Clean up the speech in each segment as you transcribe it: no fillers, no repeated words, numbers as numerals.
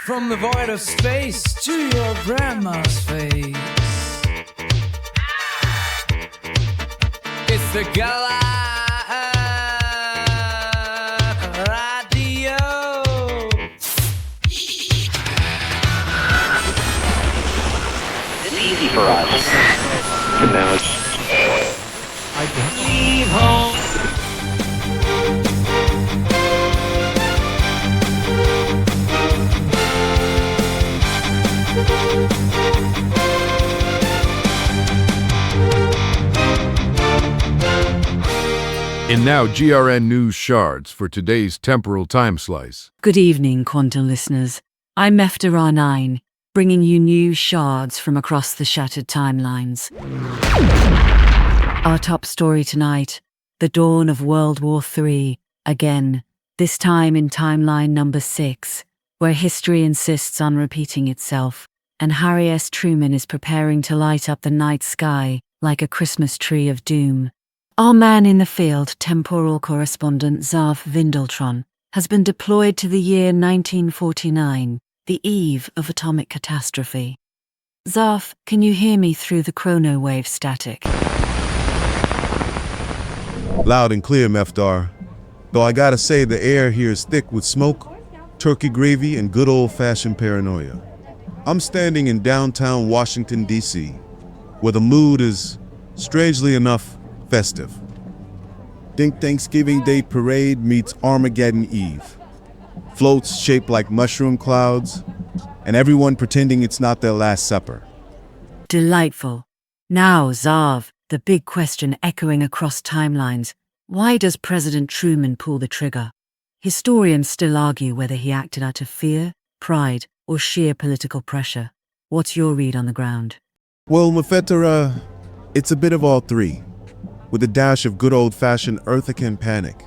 From the void of space to your grandma's face. It's the Gala Radio. It's easy for us. And now it's... I can leave home. And now GRN News Shards for today's temporal time slice. Good evening, quantum listeners. I'm Meftara 9, bringing you news shards from across the shattered timelines. Our top story tonight, the dawn of World War III, again, this time in timeline number 6, where history insists on repeating itself, and Harry S Truman is preparing to light up the night sky like a Christmas tree of doom. Our man in the field, temporal correspondent Zarf Vindeltron, has been deployed to the year 1949, the eve of atomic catastrophe. Zarf, can you hear me through the chronowave static? Loud and clear, Meftar. Though I gotta say the air here is thick with smoke, turkey gravy, and good old-fashioned paranoia. I'm standing in downtown Washington, D.C., where the mood is, strangely enough, festive. Think Thanksgiving Day parade meets Armageddon Eve. Floats shaped like mushroom clouds, and everyone pretending it's not their last supper. Delightful. Now, Zarv, the big question echoing across timelines. Why does President Truman pull the trigger? Historians still argue whether he acted out of fear, pride, or sheer political pressure. What's your read on the ground? Well, Mefetara, it's a bit of all three, with a dash of good old-fashioned Earthican panic.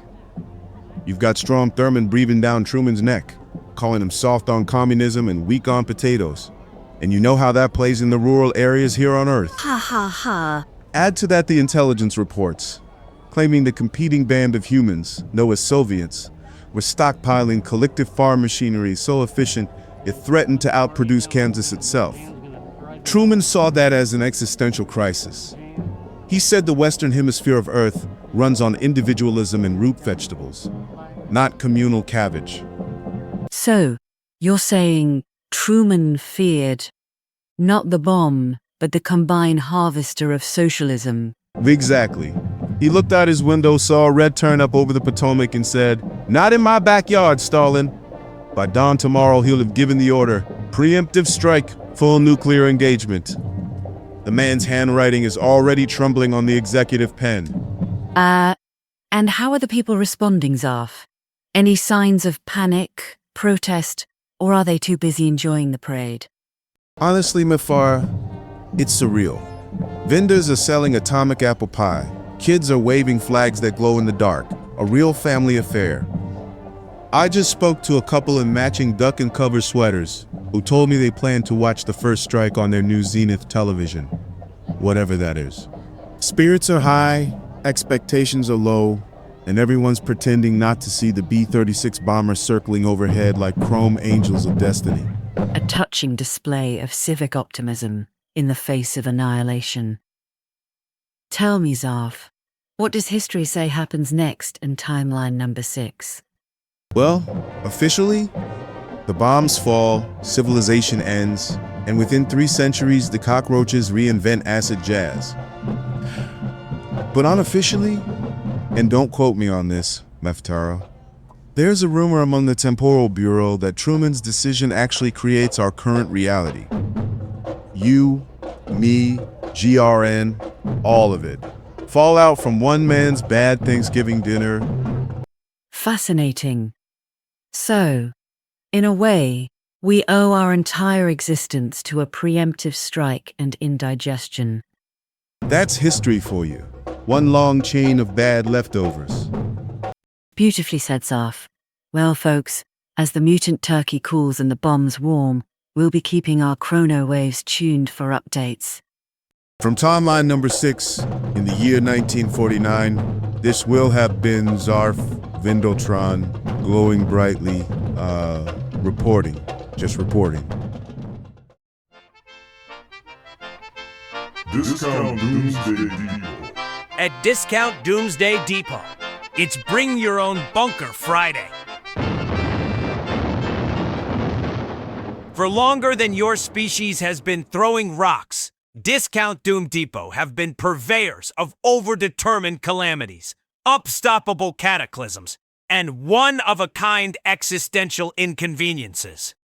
You've got Strom Thurmond breathing down Truman's neck, calling him soft on communism and weak on potatoes. And you know how that plays in the rural areas here on Earth. Ha ha ha. Add to that the intelligence reports, claiming the competing band of humans, known as Soviets, were stockpiling collective farm machinery so efficient it threatened to outproduce Kansas itself. Truman saw that as an existential crisis. He said the Western Hemisphere of Earth runs on individualism and root vegetables, not communal cabbage. So, you're saying Truman feared not the bomb, but the combined harvester of socialism? Exactly. He looked out his window, saw a red turn up over the Potomac and said, "Not in my backyard, Stalin." By dawn tomorrow, he'll have given the order, preemptive strike, full nuclear engagement. The man's handwriting is already trembling on the executive pen. And how are the people responding, Zarf? Any signs of panic, protest, or are they too busy enjoying the parade? Honestly, Mefar, it's surreal. Vendors are selling atomic apple pie. Kids are waving flags that glow in the dark. A real family affair. I just spoke to a couple in matching duck and cover sweaters who told me they plan to watch the first strike on their new Zenith television, whatever that is. Spirits are high, expectations are low, and everyone's pretending not to see the B-36 bomber circling overhead like chrome angels of destiny. A touching display of civic optimism in the face of annihilation. Tell me, Zarf, what does history say happens next in timeline number 6? Well, officially, the bombs fall, civilization ends, and within 3 centuries, the cockroaches reinvent acid jazz. But unofficially, and don't quote me on this, Meftara, there's a rumor among the Temporal Bureau that Truman's decision actually creates our current reality. You, me, GRN, all of it. Fallout from one man's bad Thanksgiving dinner. Fascinating. So, in a way, we owe our entire existence to a preemptive strike and indigestion. That's history for you. One long chain of bad leftovers. Beautifully said, Zarf. Well, folks, as the mutant turkey cools and the bombs warm, we'll be keeping our chrono waves tuned for updates. From timeline number 6, in the year 1949, this will have been Zarf Vindeltron, glowing brightly, reporting. Just reporting. Discount Doomsday Depot. At Discount Doomsday Depot, it's Bring Your Own Bunker Friday. For longer than your species has been throwing rocks, Discount Doom Depot have been purveyors of overdetermined calamities, unstoppable cataclysms, and one-of-a-kind existential inconveniences.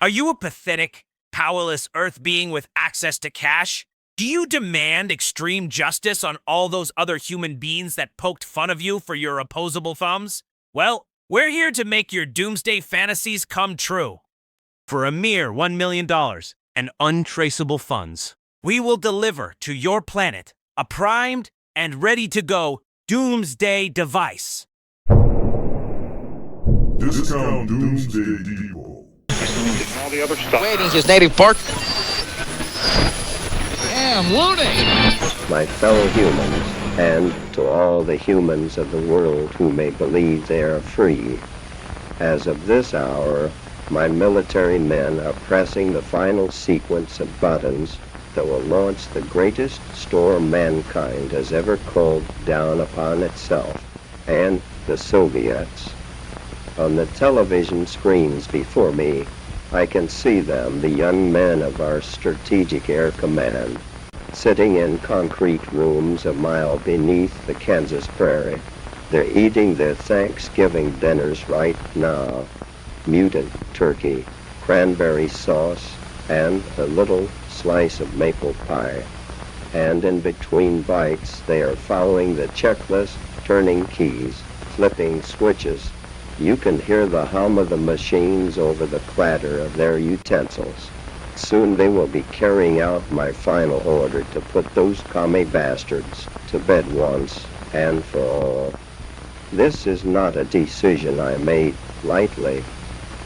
Are you a pathetic, powerless Earth being with access to cash? Do you demand extreme justice on all those other human beings that poked fun of you for your opposable thumbs? Well, we're here to make your doomsday fantasies come true. For a mere $1 million and untraceable funds, we will deliver to your planet a primed and ready-to-go doomsday device. Discount Doomsday Depot. All the other stuff. Waiting his native port. Damn, looting! My fellow humans, and to all the humans of the world who may believe they are free, as of this hour, my military men are pressing the final sequence of buttons that will launch the greatest storm mankind has ever called down upon itself and the Soviets. On the television screens before me, I can see them, the young men of our Strategic Air Command, sitting in concrete rooms a mile beneath the Kansas prairie. They're eating their Thanksgiving dinners right now. Mutant turkey, cranberry sauce, and a little slice of maple pie. And in between bites, they are following the checklist, turning keys, flipping switches. You can hear the hum of the machines over the clatter of their utensils. Soon they will be carrying out my final order to put those commie bastards to bed once and for all. This is not a decision I made lightly,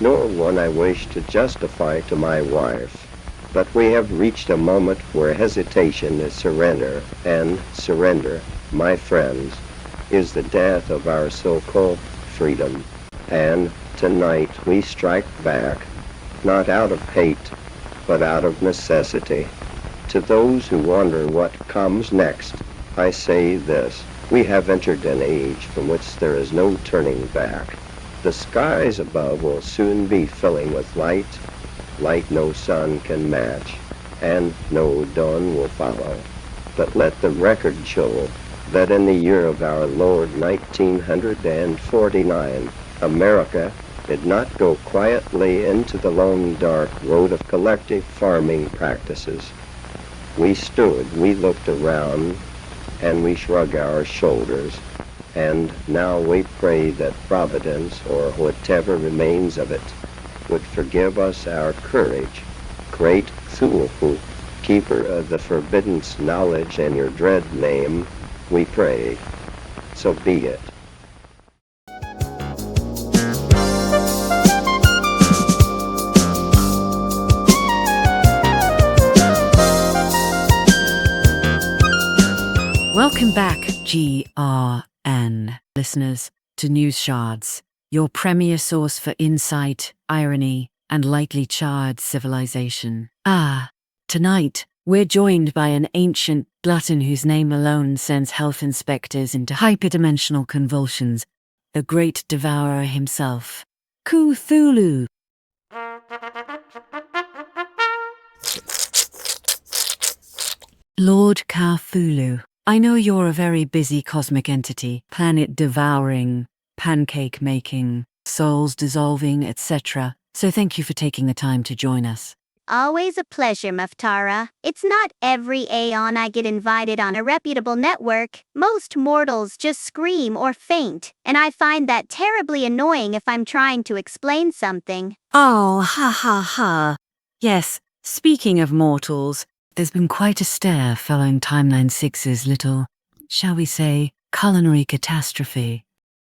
nor one I wish to justify to my wife. But we have reached a moment where hesitation is surrender, and surrender, my friends, is the death of our so-called freedom. And tonight we strike back, not out of hate, but out of necessity. To those who wonder what comes next, I say this: we have entered an age from which there is no turning back. The skies above will soon be filling with light no sun can match, and no dawn will follow. But let the record show that in the year of our Lord 1949, America did not go quietly into the long dark road of collective farming practices. We stood, we looked around, and we shrugged our shoulders, and now we pray that Providence, or whatever remains of it, would forgive us our courage. Great Cthulhu, keeper of the forbidden knowledge and your dread name, we pray. So be it. Welcome back, GRN listeners, to News Shards, your premier source for insight, irony, and lightly charred civilization. Tonight, we're joined by an ancient glutton whose name alone sends health inspectors into hyperdimensional convulsions, the great devourer himself, Cthulhu. Lord Cthulhu, I know you're a very busy cosmic entity, planet-devouring, pancake-making, souls-dissolving, etc., so thank you for taking the time to join us. Always a pleasure, Muftara. It's not every aeon I get invited on a reputable network. Most mortals just scream or faint, and I find that terribly annoying if I'm trying to explain something. Oh, ha ha ha. Yes, speaking of mortals, there's been quite a stir following Timeline 6's little, shall we say, culinary catastrophe.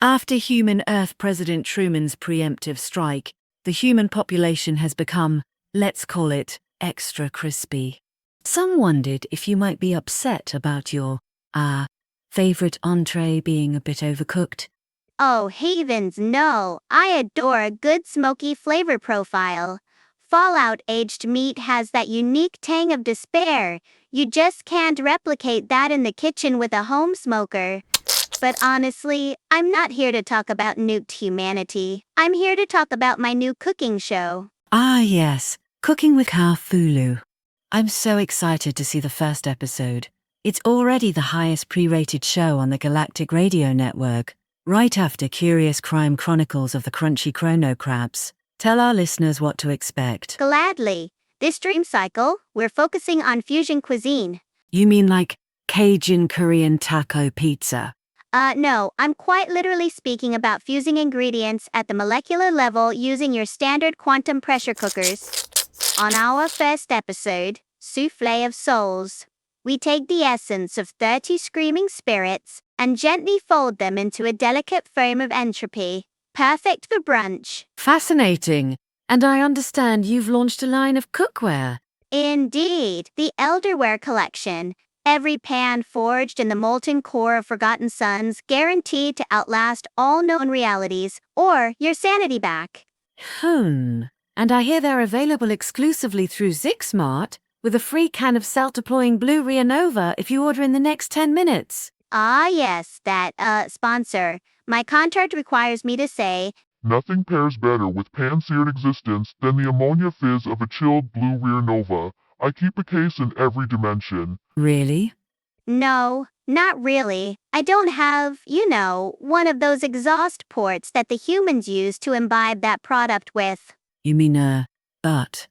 After human Earth President Truman's preemptive strike, the human population has become, let's call it, extra crispy. Some wondered if you might be upset about your, favorite entree being a bit overcooked. Oh heavens no, I adore a good smoky flavor profile. Fallout aged meat has that unique tang of despair. You just can't replicate that in the kitchen with a home smoker. But honestly, I'm not here to talk about nuked humanity. I'm here to talk about my new cooking show. Ah, yes, Cooking with Cthulhu. I'm so excited to see the first episode. It's already the highest pre-rated show on the Galactic Radio Network, right after Curious Crime Chronicles of the Crunchy Chrono Crabs. Tell our listeners what to expect. Gladly. This dream cycle, we're focusing on fusion cuisine. You mean like Cajun Korean taco pizza? No, I'm quite literally speaking about fusing ingredients at the molecular level using your standard quantum pressure cookers. On our first episode, Souffle of Souls, we take the essence of 30 screaming spirits and gently fold them into a delicate foam of entropy, perfect for brunch. Fascinating. And I understand you've launched a line of cookware. Indeed, the Elderware collection. Every pan forged in the molten core of Forgotten Suns, guaranteed to outlast all known realities, or your sanity back. And I hear they're available exclusively through Zixmart, with a free can of self-deploying blue Rionova if you order in the next 10 minutes. Ah yes, that, sponsor. My contract requires me to say, Nothing pairs better with pan-seared existence than the ammonia fizz of a chilled blue Rear Nova. I keep a case in every dimension. Really? no, not really. I don't have, one of those exhaust ports that the humans use to imbibe that product with. You mean but.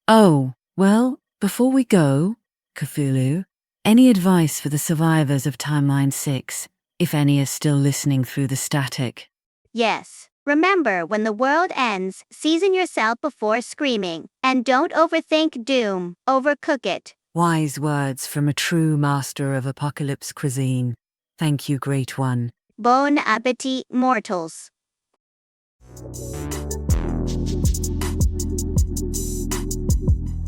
Oh, well, before we go, Cthulhu, any advice for the survivors of Timeline 6, if any are still listening through the static? Yes. Remember, when the world ends, season yourself before screaming. And don't overthink doom, overcook it. Wise words from a true master of apocalypse cuisine. Thank you, Great One. Bon appetit, mortals.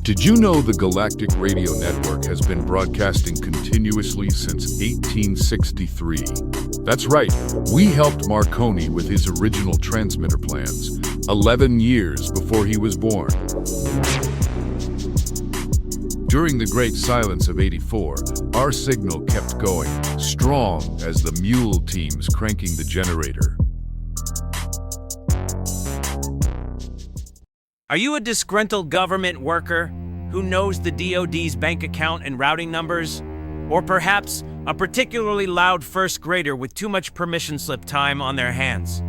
Did you know the Galactic Radio Network has been broadcasting continuously since 1863? That's right, we helped Marconi with his original transmitter plans, 11 years before he was born. During the Great Silence of '84, our signal kept going, strong as the mule teams cranking the generator. Are you a disgruntled government worker who knows the DoD's bank account and routing numbers? Or perhaps a particularly loud first grader with too much permission slip time on their hands?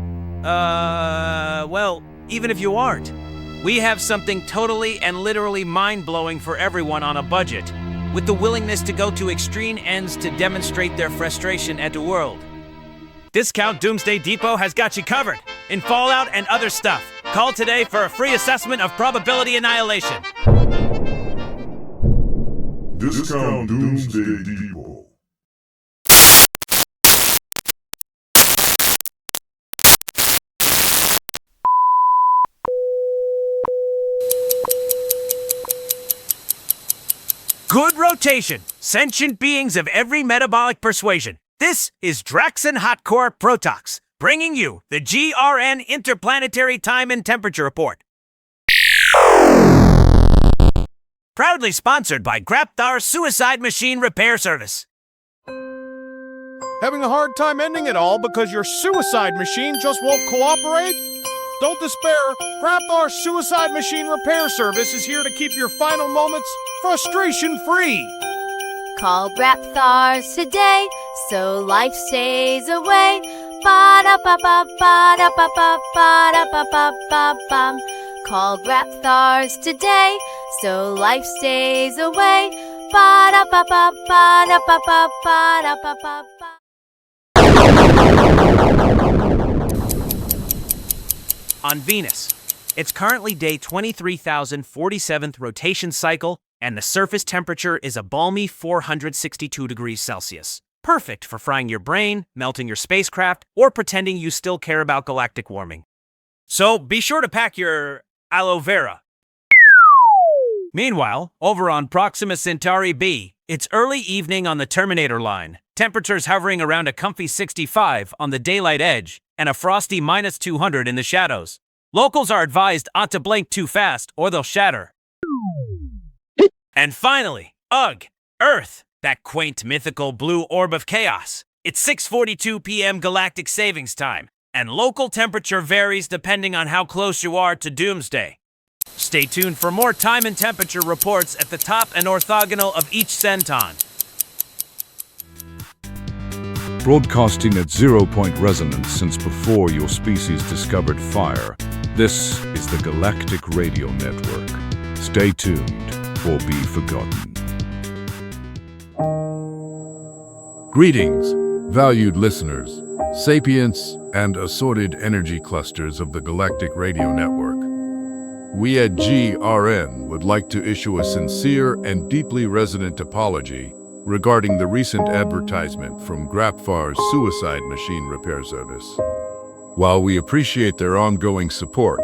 Well, even if you aren't, we have something totally and literally mind-blowing for everyone on a budget, with the willingness to go to extreme ends to demonstrate their frustration at the world. Discount Doomsday Depot has got you covered in Fallout and other stuff. Call today for a free assessment of probability annihilation. Discount Doomsday Depot. Good rotation, sentient beings of every metabolic persuasion. This is Draxon Hotcore Protox, bringing you the GRN Interplanetary Time and Temperature Report. Proudly sponsored by Graptar Suicide Machine Repair Service. Having a hard time ending it all because your suicide machine just won't cooperate? Don't despair. Graptar Suicide Machine Repair Service is here to keep your final moments frustration-free. Call Grapthars today so life stays away. Ba-da-ba-ba-ba-da-ba-ba-ba-da-ba-ba-ba-bum. Call Grapthars today so life stays away. Ba-da-ba-ba-ba-da-ba-ba-ba-da-ba-ba-ba. On Venus, it's currently day 23,047th rotation cycle, and the surface temperature is a balmy 462 degrees Celsius. Perfect for frying your brain, melting your spacecraft, or pretending you still care about galactic warming. So be sure to pack your aloe vera. Meanwhile, over on Proxima Centauri b, it's early evening on the Terminator line. Temperatures hovering around a comfy 65 on the daylight edge and a frosty -200 in the shadows. Locals are advised not to blink too fast or they'll shatter. And finally, ugh, Earth, that quaint mythical blue orb of chaos. It's 6:42 p.m. galactic savings time, and local temperature varies depending on how close you are to Doomsday. Stay tuned for more time and temperature reports at the top and orthogonal of each centon. Broadcasting at 0-point resonance since before your species discovered fire, this is the Galactic Radio Network. Stay tuned or be forgotten. Greetings, valued listeners, sapients, and assorted energy clusters of the Galactic Radio Network. We at GRN would like to issue a sincere and deeply resonant apology regarding the recent advertisement from Grapfar's suicide machine repair service. While we appreciate their ongoing support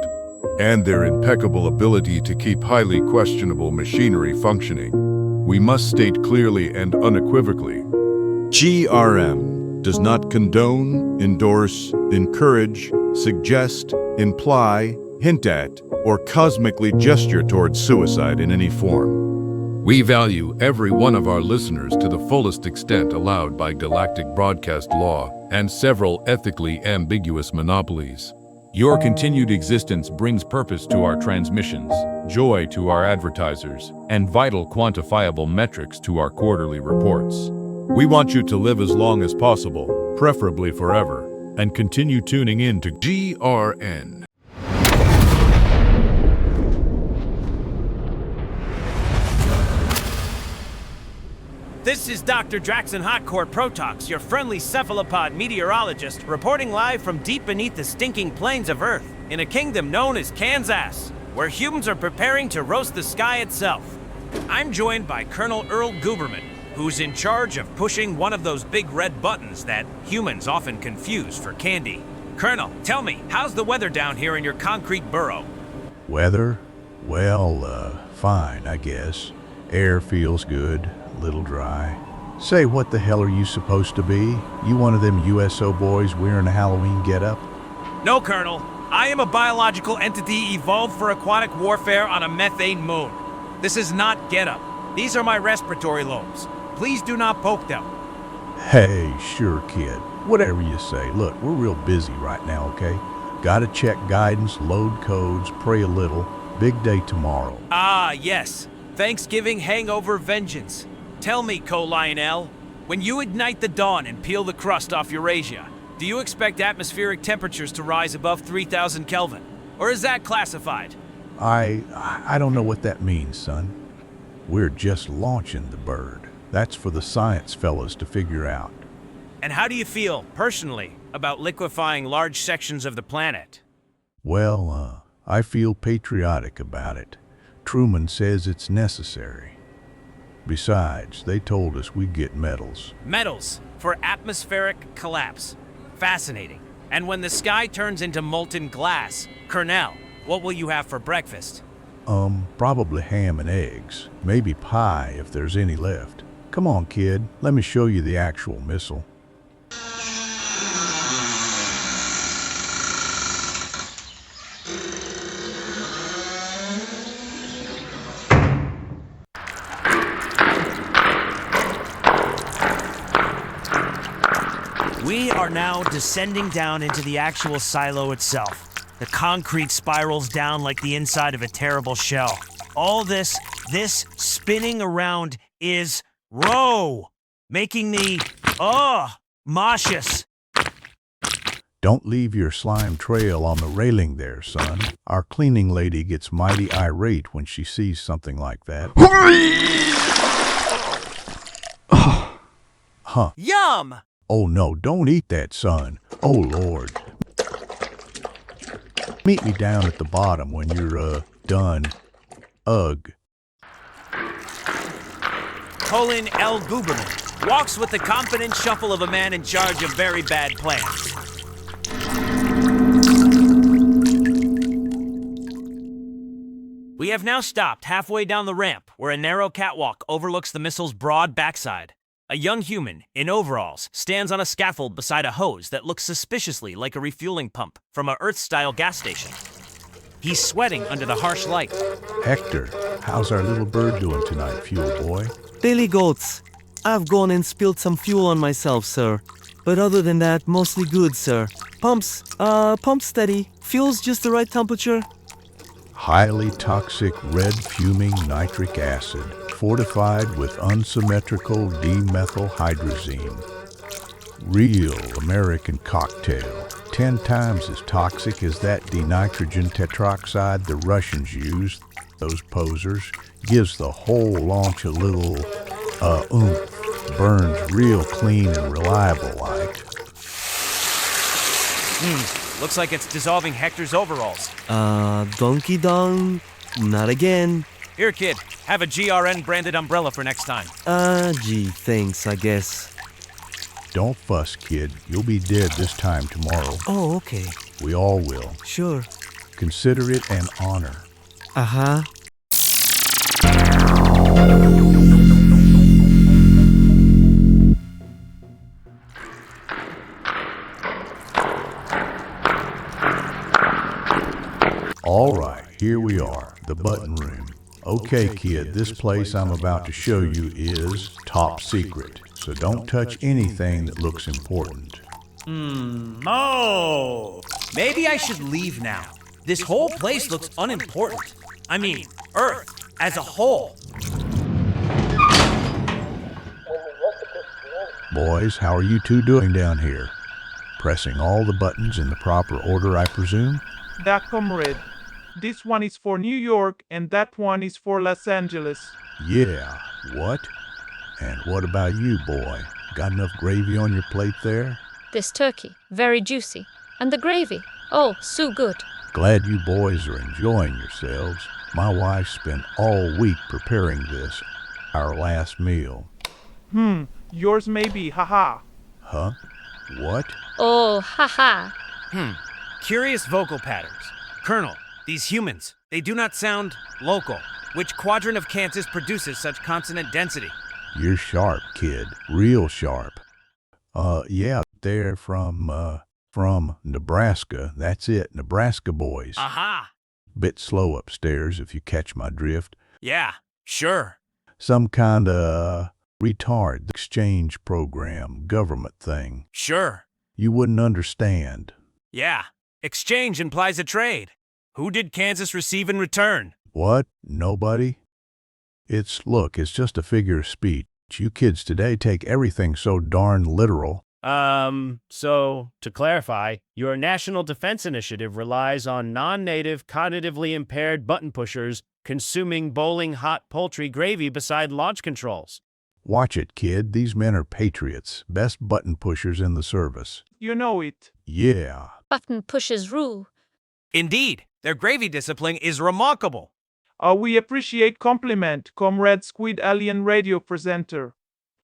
and their impeccable ability to keep highly questionable machinery functioning, we must state clearly and unequivocally, GRM does not condone, endorse, encourage, suggest, imply, hint at, or cosmically gesture towards suicide in any form. we value every one of our listeners to the fullest extent allowed by galactic broadcast law and several ethically ambiguous monopolies. Your continued existence brings purpose to our transmissions, joy to our advertisers, and vital quantifiable metrics to our quarterly reports. We want you to live as long as possible, preferably forever, and continue tuning in to GRN. This is Dr. Draxon Hotcore Protox, your friendly cephalopod meteorologist, reporting live from deep beneath the stinking plains of Earth, in a kingdom known as Kansas, where humans are preparing to roast the sky itself. I'm joined by Colonel Earl Gooberman, who's in charge of pushing one of those big red buttons that humans often confuse for candy. Colonel, tell me, how's the weather down here in your concrete burrow? Weather? Well, fine, I guess. Air feels good. Little dry. Say, what the hell are you supposed to be? You one of them USO boys wearing a Halloween getup? No, Colonel. I am a biological entity evolved for aquatic warfare on a methane moon. This is not getup. These are my respiratory lobes. Please do not poke them. Hey, sure, kid. Whatever you say. Look, we're real busy right now, okay? Gotta check guidance, load codes, pray a little. Big day tomorrow. Ah, yes. Thanksgiving hangover vengeance. Tell me, Co-Lionel, when you ignite the dawn and peel the crust off Eurasia, do you expect atmospheric temperatures to rise above 3,000 Kelvin? Or is that classified? I don't know what that means, son. We're just launching the bird. That's for the science fellas to figure out. And how do you feel, personally, about liquefying large sections of the planet? Well, I feel patriotic about it. Truman says it's necessary. Besides, they told us we'd get medals. Medals for atmospheric collapse. Fascinating. And when the sky turns into molten glass, Colonel, what will you have for breakfast? Probably ham and eggs. Maybe pie if there's any left. Come on, kid. Let me show you the actual missile. We are now descending down into the actual silo itself. The concrete spirals down like the inside of a terrible shell. All this spinning around is row, making me, nauseous. Don't leave your slime trail on the railing there, son. Our cleaning lady gets mighty irate when she sees something like that. Huh. Yum! Oh no, don't eat that, son. Oh Lord. Meet me down at the bottom when you're, done. Ugh. Colin L. Gooberman walks with the confident shuffle of a man in charge of very bad plans. We have now stopped halfway down the ramp where a narrow catwalk overlooks the missile's broad backside. A young human, in overalls, stands on a scaffold beside a hose that looks suspiciously like a refueling pump from a Earth-style gas station. He's sweating under the harsh light. Hector, how's our little bird doing tonight, Fuel Boy? Daily goats. I've gone and spilled some fuel on myself, sir. But other than that, mostly good, sir. Pumps steady. Fuel's just the right temperature. Highly toxic red fuming nitric acid, fortified with unsymmetrical dimethylhydrazine. Real American cocktail. 10 times as toxic as that dinitrogen tetroxide the Russians used. Those posers. Gives the whole launch a little, oomph. Burns real clean and reliable like. Looks like it's dissolving Hector's overalls. Donkey Dong, not again. Here, kid, have a GRN branded umbrella for next time. Gee, thanks, I guess. Don't fuss, kid. You'll be dead this time tomorrow. Oh, okay. We all will. Sure. Consider it an honor. Uh-huh. All right, here we are, the button room. Okay, kid, this place I'm about to show you is top secret, so don't touch anything that looks important. Oh, maybe I should leave now. This whole place looks unimportant. I mean, Earth as a whole. Boys, how are you two doing down here? Pressing all the buttons in the proper order, I presume? That, comrade. This one is for New York and that one is for Los Angeles. Yeah, what? And what about you, boy? Got enough gravy on your plate there? This turkey, very juicy. And the gravy, oh, so good. Glad you boys are enjoying yourselves. My wife spent all week preparing this, our last meal. Yours may be, haha. Huh? What? Oh, haha. Curious vocal patterns. Colonel, these humans, they do not sound local. Which quadrant of Kansas produces such consonant density? You're sharp, kid. Real sharp. Yeah, they're from Nebraska. That's it, Nebraska boys. Aha! Bit slow upstairs, if you catch my drift. Yeah, sure. Some kind of retard exchange program, government thing. Sure. You wouldn't understand. Yeah, exchange implies a trade. Who did Kansas receive in return? What? Nobody? It's just a figure of speech. You kids today take everything so darn literal. So, to clarify, your National Defense Initiative relies on non-native, cognitively impaired button pushers consuming boiling hot poultry gravy beside launch controls. Watch it, kid. These men are patriots. Best button pushers in the service. You know it. Yeah. Button pushers rule. Indeed, their gravy discipline is remarkable. We appreciate compliment, Comrade Squid Alien Radio Presenter.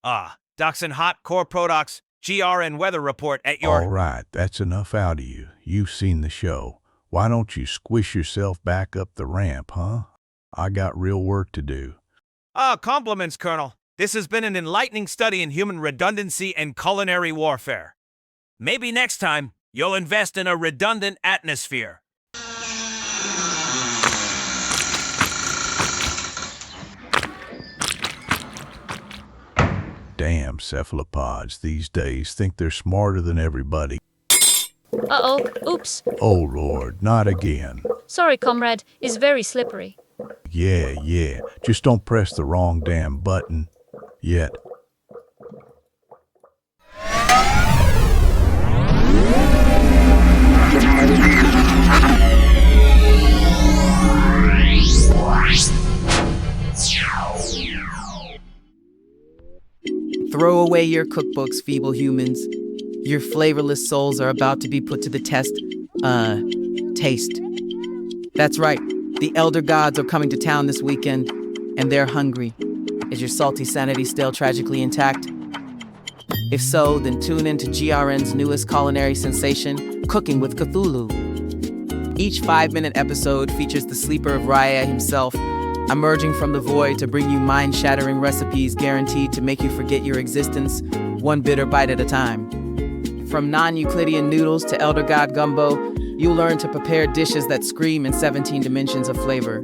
Dachshund Hot Core Products GRN Weather Report at your... All right, that's enough out of you. You've seen the show. Why don't you squish yourself back up the ramp, huh? I got real work to do. Compliments, Colonel. This has been an enlightening study in human redundancy and culinary warfare. Maybe next time, you'll invest in a redundant atmosphere. Damn cephalopods these days think they're smarter than everybody. Uh-oh, oops. Oh, Lord, not again. Sorry, comrade, it's very slippery. Yeah, just don't press the wrong damn button. Yet. Throw away your cookbooks, feeble humans. Your flavorless souls are about to be put to the test. Taste. That's right. The elder gods are coming to town this weekend, and they're hungry. Is your salty sanity still tragically intact? If so, then tune in to GRN's newest culinary sensation, Cooking with Cthulhu. Each 5-minute episode features the sleeper of Raya himself, emerging from the void to bring you mind-shattering recipes guaranteed to make you forget your existence, one bitter bite at a time. From non-Euclidean noodles to elder god gumbo, You'll learn to prepare dishes that scream in 17 dimensions of flavor.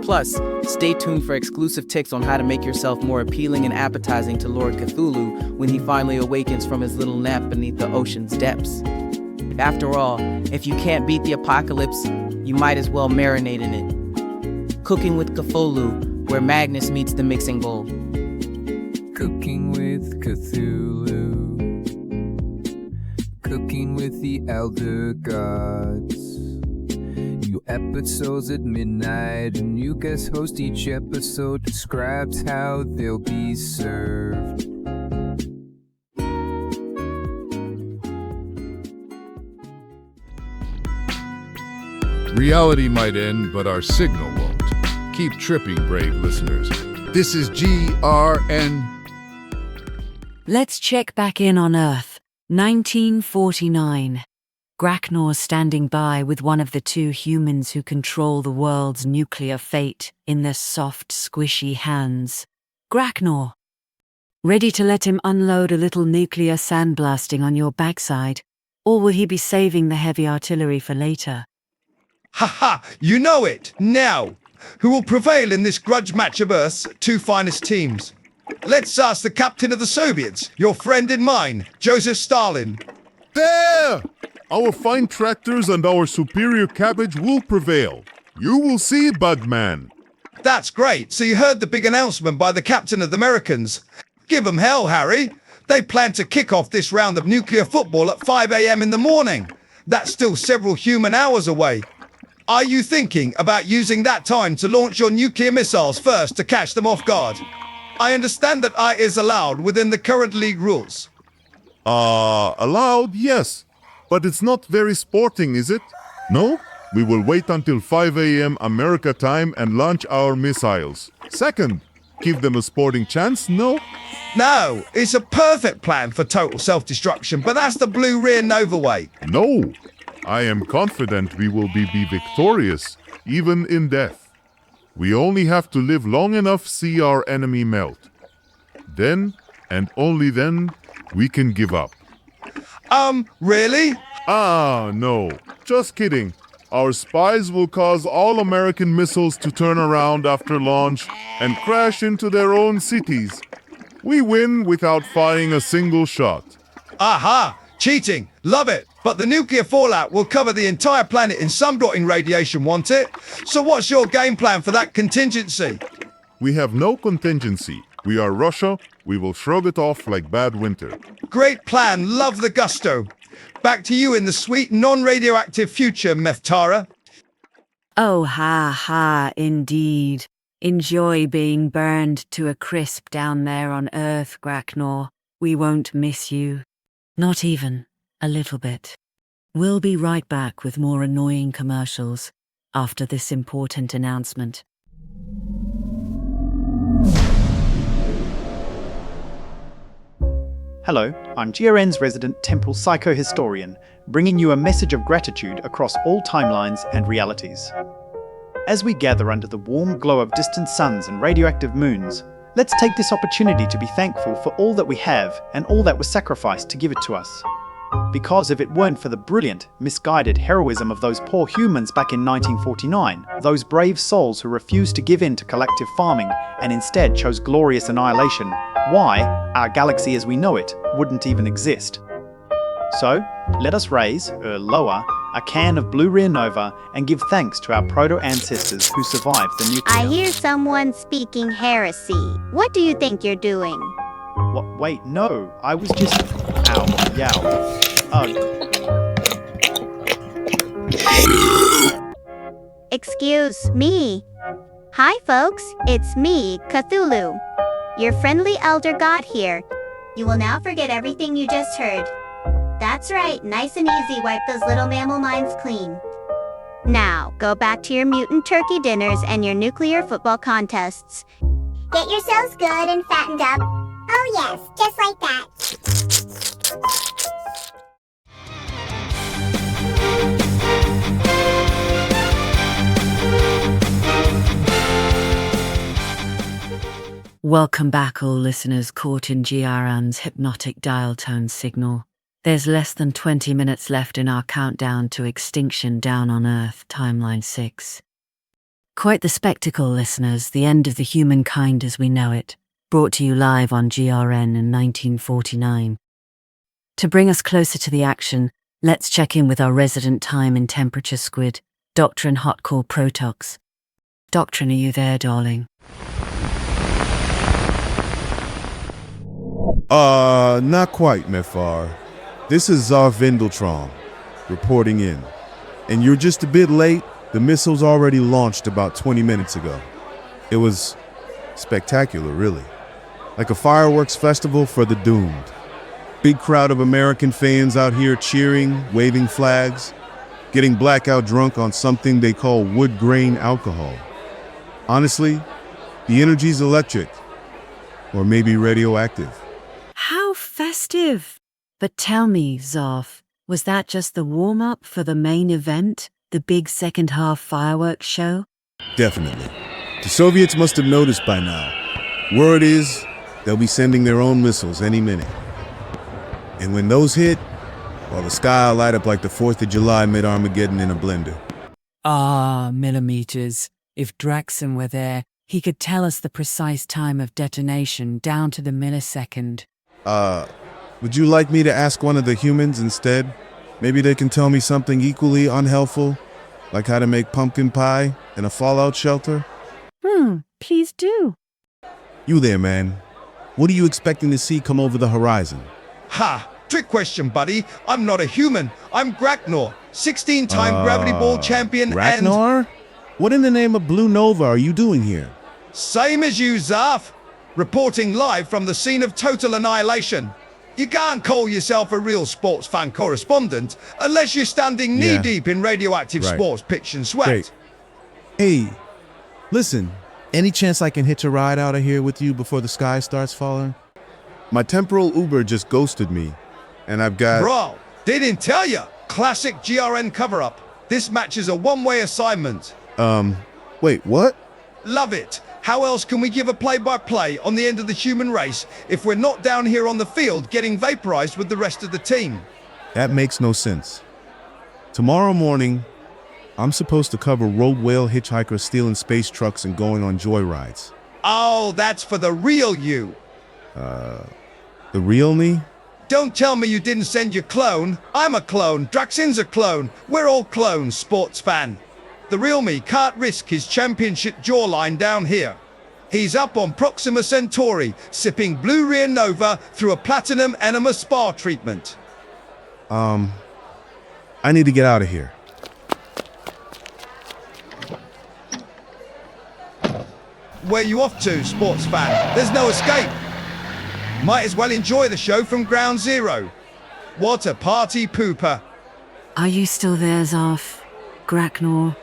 Plus, stay tuned for exclusive tips on how to make yourself more appealing and appetizing to Lord Cthulhu when he finally awakens from his little nap beneath the ocean's depths. After all, if you can't beat the apocalypse, you might as well marinate in it. Cooking with Cthulhu, where Magnus meets the mixing bowl. Cooking with Cthulhu. Cooking with the Elder Gods. New episodes at midnight. A new guest host each episode describes how they'll be served. Reality might end, but our signal won't. Keep tripping, brave listeners. This is GRN. Let's check back in on Earth. 1949. Graknor's standing by with one of the two humans who control the world's nuclear fate in their soft, squishy hands. Graknor. Ready to let him unload a little nuclear sandblasting on your backside? Or will he be saving the heavy artillery for later? Ha ha! You know it! Now! Who will prevail in this grudge match of Earth's two finest teams? Let's ask the captain of the Soviets, your friend and mine, Joseph Stalin. There! Our fine tractors and our superior cabbage will prevail. You will see, Budman. That's great. So you heard the big announcement by the captain of the Americans. Give 'em hell, Harry. They plan to kick off this round of nuclear football at 5 a.m. in the morning. That's still several human hours away. Are you thinking about using that time to launch your nuclear missiles first to catch them off guard? I understand that I is allowed within the current league rules. Allowed, yes. But it's not very sporting, is it? No? We will wait until 5 a.m. America time and launch our missiles. Second, give them a sporting chance, no? No, it's a perfect plan for total self-destruction, but that's the Blue Rear Nova way. No. I am confident we will be victorious, even in death. We only have to live long enough see our enemy melt. Then, and only then, we can give up. Really? No. Just kidding. Our spies will cause all American missiles to turn around after launch and crash into their own cities. We win without firing a single shot. Aha! Cheating. Love it. But the nuclear fallout will cover the entire planet in some radiation, won't it? So what's your game plan for that contingency? We have no contingency. We are Russia. We will shrug it off like bad winter. Great plan. Love the gusto. Back to you in the sweet, non-radioactive future, Meftara. Oh, ha, ha, indeed. Enjoy being burned to a crisp down there on Earth, Graknor. We won't miss you. Not even a little bit. We'll be right back with more annoying commercials after this important announcement. Hello, I'm GRN's resident temporal psychohistorian, bringing you a message of gratitude across all timelines and realities. As we gather under the warm glow of distant suns and radioactive moons, let's take this opportunity to be thankful for all that we have and all that was sacrificed to give it to us. Because if it weren't for the brilliant, misguided heroism of those poor humans back in 1949, those brave souls who refused to give in to collective farming and instead chose glorious annihilation, why, our galaxy as we know it wouldn't even exist. So, let us raise, or lower, a can of Blue Rear Nova and give thanks to our proto-ancestors who survived the nuclear... I hear someone speaking heresy. What do you think you're doing? What? Wait, no, I was just... Ow, yow. Excuse me. Hi folks, it's me, Cthulhu. Your friendly elder god here. You will now forget everything you just heard. That's right, nice and easy, wipe those little mammal minds clean. Now, go back to your mutant turkey dinners and your nuclear football contests. Get yourselves good and fattened up. Oh yes, just like that. Welcome back, all listeners caught in GRN's hypnotic dial tone signal. There's less than 20 minutes left in our countdown to extinction down on Earth, timeline 6. Quite the spectacle, listeners, the end of the humankind as we know it, brought to you live on GRN in 1949. To bring us closer to the action, let's check in with our resident time and temperature squid, Doctrine Hotcore Protox. Doctrine, are you there, darling? Not quite, Mefar. This is Czar Vindeltron, reporting in. And you're just a bit late. The missile's already launched about 20 minutes ago. It was spectacular, really. Like a fireworks festival for the doomed. Big crowd of American fans out here cheering, waving flags, getting blackout drunk on something they call wood grain alcohol. Honestly, the energy's electric, or maybe radioactive. How festive! But tell me, Zarf, was that just the warm-up for the main event? The big second-half fireworks show? Definitely. The Soviets must have noticed by now. Word is, they'll be sending their own missiles any minute. And when those hit, well, the sky will light up like the 4th of July mid-Armageddon in a blender. Millimeters. If Draxon were there, he could tell us the precise time of detonation down to the millisecond. Would you like me to ask one of the humans instead? Maybe they can tell me something equally unhelpful, like how to make pumpkin pie in a fallout shelter? Please do. You there, man. What are you expecting to see come over the horizon? Ha! Trick question, buddy. I'm not a human. I'm Graknor, 16-time Gravity Ball champion Ragnar? What in the name of Blue Nova are you doing here? Same as you, Zarf. Reporting live from the scene of total annihilation. You can't call yourself a real sports fan correspondent unless you're standing knee-deep in radioactive sports pitch and sweat. Great. Hey, listen, any chance I can hitch a ride out of here with you before the sky starts falling? My temporal Uber just ghosted me, and I've got... Bro, didn't tell ya. Classic GRN cover-up. This match is a one-way assignment. Wait, what? Love it. How else can we give a play-by-play on the end of the human race if we're not down here on the field getting vaporized with the rest of the team? That makes no sense. Tomorrow morning, I'm supposed to cover road whale hitchhikers stealing space trucks and going on joyrides. Oh, that's for the real you. The real me? Don't tell me you didn't send your clone. I'm a clone. Draxin's a clone. We're all clones, sports fan. The real me can't risk his championship jawline down here. He's up on Proxima Centauri, sipping Blue Rear Nova through a platinum enema spa treatment. I need to get out of here. Where you off to, sports fan? There's no escape. Might as well enjoy the show from ground zero. What a party pooper. Are you still there, Zarf? Graknor?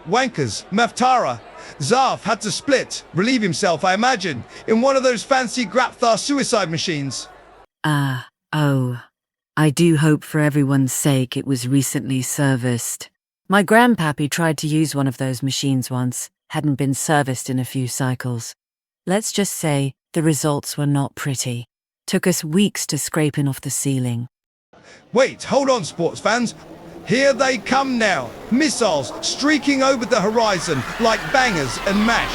Wankers, Meftara. Zarf had to split, relieve himself, I imagine, in one of those fancy Grapthar suicide machines. I do hope for everyone's sake it was recently serviced. My grandpappy tried to use one of those machines once, hadn't been serviced in a few cycles. Let's just say the results were not pretty. Took us weeks to scraping off the ceiling. Wait, hold on, sports fans. Here they come now. Missiles streaking over the horizon like bangers and mash.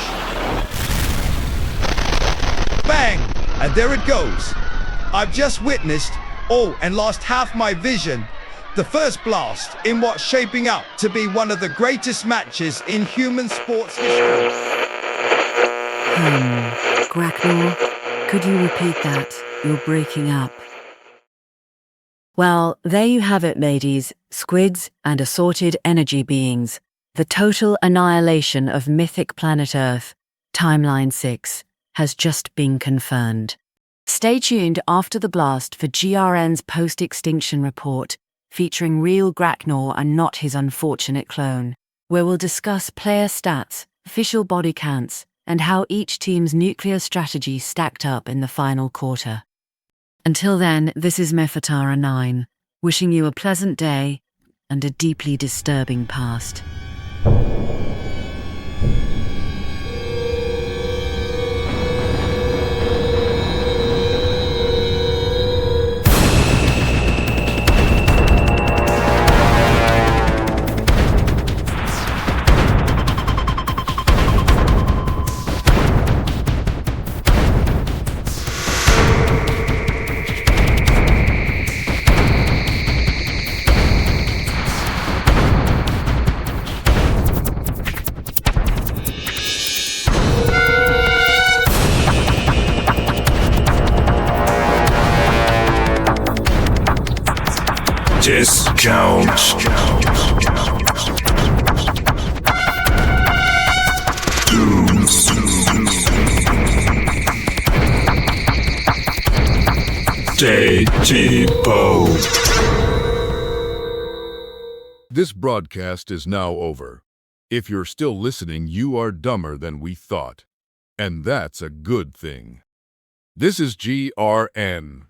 Bang! And there it goes. I've just witnessed, and lost half my vision. The first blast in what's shaping up to be one of the greatest matches in human sports history. Graknor, could you repeat that? You're breaking up. Well, there you have it, ladies, squids and assorted energy beings. The total annihilation of mythic planet Earth, Timeline 6, has just been confirmed. Stay tuned after the blast for GRN's post-extinction report, featuring real Graknor and not his unfortunate clone, where we'll discuss player stats, official body counts, and how each team's nuclear strategy stacked up in the final quarter. Until then, this is Mefatara 9, wishing you a pleasant day and a deeply disturbing past. Discount. Doomsday Depot. This broadcast is now over. If you're still listening, you are dumber than we thought. And that's a good thing. This is GRN.